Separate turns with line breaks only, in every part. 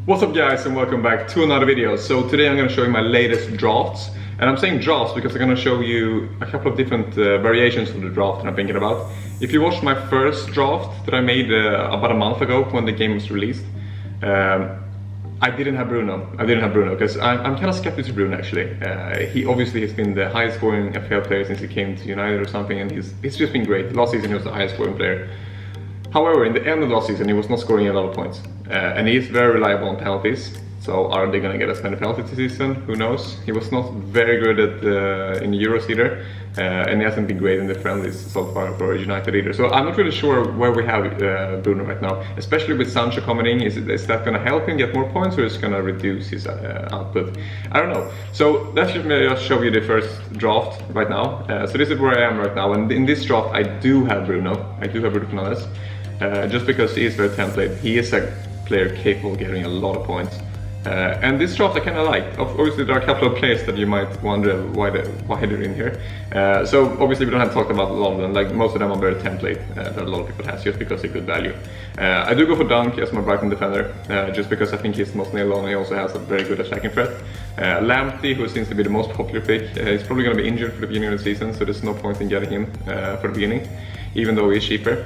What's up guys, and welcome back to another video. So today I'm going to show you my latest drafts, and I'm saying drafts because I'm going to show you a couple of different variations of the draft that I'm thinking about. If you watched my first draft that I made about a month ago when the game was released, I didn't have Bruno because I'm kind of skeptical to Bruno actually. He obviously has been the highest scoring FPL player since he came to United or something, and he's just been great. Last season he was the highest scoring player. However, in the end of last season, he was not scoring a lot of points. And he is very reliable on penalties. So are they going to get as many penalties this season? Who knows? He was not very good at in the Euros either. And he hasn't been great in the friendlies so far for United either. So I'm not really sure where we have Bruno right now. Especially with Sancho coming in. Is that going to help him get more points, or is it going to reduce his output? I don't know. So let's just show you the first draft right now. So this is where I am right now. And in this draft, I do have Bruno. I do have Bruno Fernandes. Just because he is very template. He is a player capable of getting a lot of points. And this draft I kind of like. Obviously there are a couple of players that you might wonder why they're in here. So obviously we don't have to talk about a lot of them. Like most of them are very template that a lot of people have just because they're good value. I do go for Dunk as my Brighton defender, just because I think he's the most nailed on. He also has a very good attacking threat. Lamptey, who seems to be the most popular pick, he's probably going to be injured for the beginning of the season, so there's no point in getting him for the beginning, even though he's cheaper.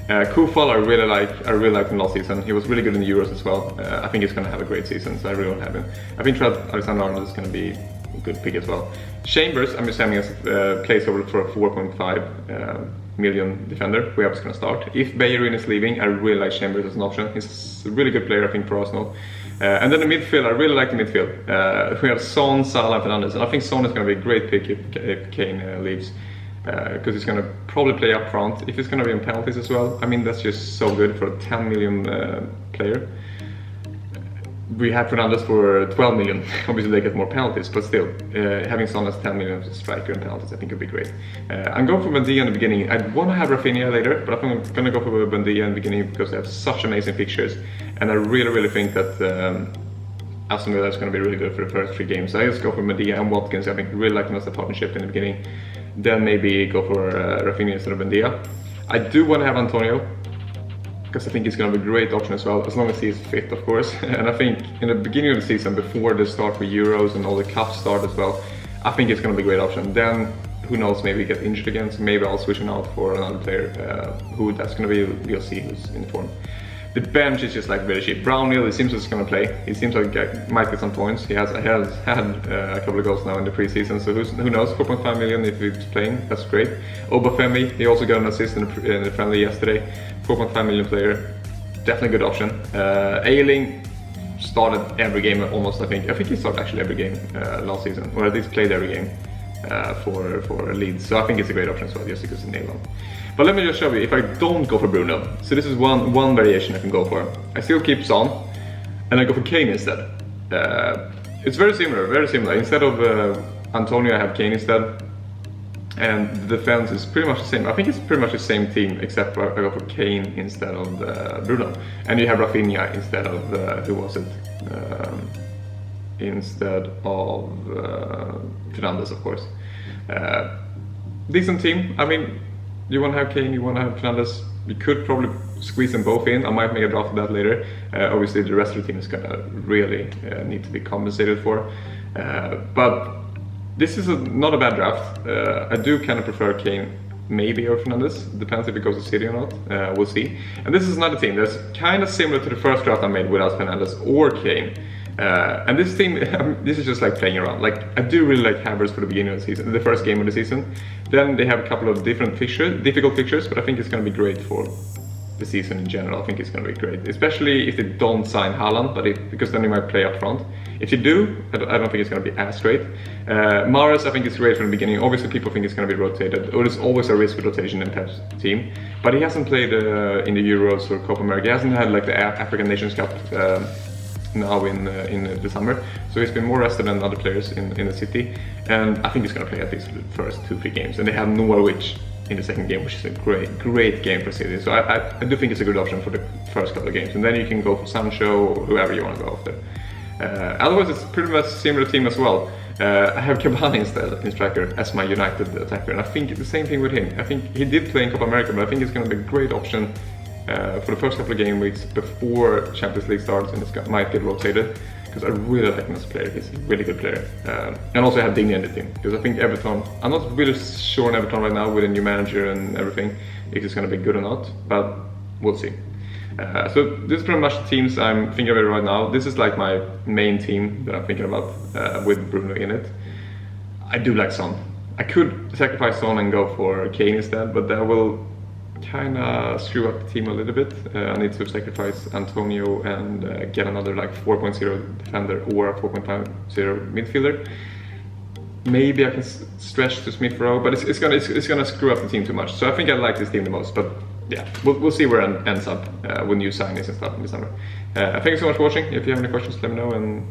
Kufal I really liked him last season. He was really good in the Euros as well. I think he's going to have a great season, so I really want to have him. I think Alexander-Arnold is going to be a good pick as well. Chambers, I'm just having as a placeholder for a 4.5 million defender, who I was going to start. If Bellerin is leaving, I really like Chambers as an option. He's a really good player, I think, for Arsenal. And then the midfield, I really like the midfield. We have Son, Salah, and Fernandes, and I think Son is going to be a great pick if Kane leaves. Because he's going to probably play up front. If he's going to be in penalties as well, I mean, that's just so good for a 10 million player. We have Fernandes for 12 million. Obviously they get more penalties, but still, having Son as 10 million as a striker in penalties, I think would be great. I'm going for Buendia in the beginning. I want to have Rafinha later, but I think I'm going to go for Buendia in the beginning because they have such amazing fixtures, and I really think that Aston Villa is going to be really good for the first 3 games. So I just go for Buendia and Watkins. I think really like them as a partnership in the beginning. Then maybe go for Rafinha instead of Buendia. I do want to have Antonio, because I think he's going to be a great option as well, as long as he is fit, of course. And I think in the beginning of the season, before the start for Euros and all the cups start as well, I think it's going to be a great option. Then, who knows, maybe get injured again, so maybe I'll switch him out for another player. Who that's going to be, we'll see who's in form. The bench is just like very cheap. Brownhill, it seems like he's going to play. He seems like he might get some points. He has had a couple of goals now in the preseason, so who knows? 4.5 million if he's playing, that's great. Obafemi, he also got an assist in the friendly yesterday. 4.5 million player, definitely a good option. Ayling started every game almost, I think. I think he started actually every game last season, or at least played every game for Leeds. So I think it's a great option as well, just because it's nailed on. But let me just show you, if I don't go for Bruno, so this is one variation I can go for. I still keep Son, and I go for Kane instead. It's very similar. Instead of Antonio, I have Kane instead. And the defense is pretty much the same. I think it's pretty much the same team, except for I go for Kane instead of Bruno. And you have Rafinha instead of, who was it? Instead of Fernandes, of course. Decent team. I mean, you want to have Kane, you want to have Fernandes. You could probably squeeze them both in. I might make a draft of that later. Obviously, the rest of the team is going to really need to be compensated for. But this is not a bad draft. I do kind of prefer Kane, maybe, or Fernandes. Depends if it goes to City or not. We'll see. And this is another team that's kind of similar to the first draft I made without Fernandes or Kane. And this team, this is just like playing around. Like, I do really like Havertz for the beginning of the season, the first game of the season. Then they have a couple of different difficult fixtures, but I think it's going to be great for the season in general. I think it's going to be great, especially if they don't sign Haaland, because then he might play up front. If you do, I don't think it's going to be as great. Mahrez, I think it's great from the beginning. Obviously, people think it's going to be rotated. There's always a risk with rotation in Pep's team, but he hasn't played in the Euros or Copa America. He hasn't had like the African Nations Cup now in the summer, so he's been more rested than other players in the City, and I think he's going to play at least the first 2-3 games. And they have Norwich in the second game, which is a great game for City, so I do think it's a good option for the first couple of games, and then you can go for Sancho or whoever you want to go after. Otherwise, it's pretty much a similar team as well. I have Cavani instead in striker as my United attacker, and I think the same thing with him. I think he did play in Copa America, but I think he's going to be a great option for the first couple of game weeks before Champions League starts, and it might get rotated, because I really like him as a player. He's a really good player. And also I have Digne in the team, because I think Everton, I'm not really sure on Everton right now with a new manager and everything, if it's going to be good or not, but we'll see. So this is pretty much the teams I'm thinking about right now. This is like my main team that I'm thinking about with Bruno in it. I do like Son. I could sacrifice Son and go for Kane instead, but that will kind of screw up the team a little bit. I need to sacrifice Antonio and get another like 4.0 defender or a 4.50 midfielder. Maybe I can stretch to Smith Rowe, but it's gonna screw up the team too much. So I think I like this team the most, but yeah, we'll see where it ends up with new signings and stuff in December. Thank you so much for watching. If you have any questions, let me know. And